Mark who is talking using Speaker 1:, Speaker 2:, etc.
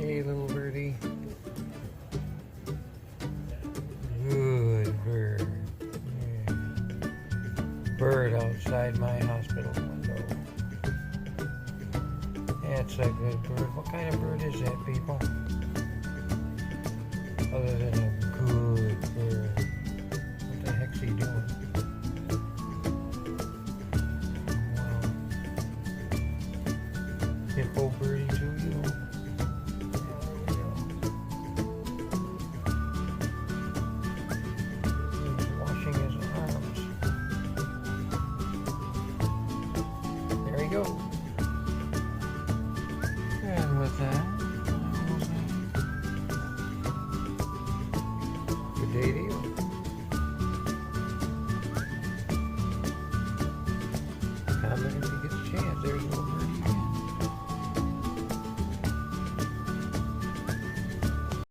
Speaker 1: Hey, little birdie. Good bird. Yeah. Bird outside my hospital window. That's a good bird. What kind of bird is that, people? Other than a good bird. What the heck's he doing? Wow. Hippo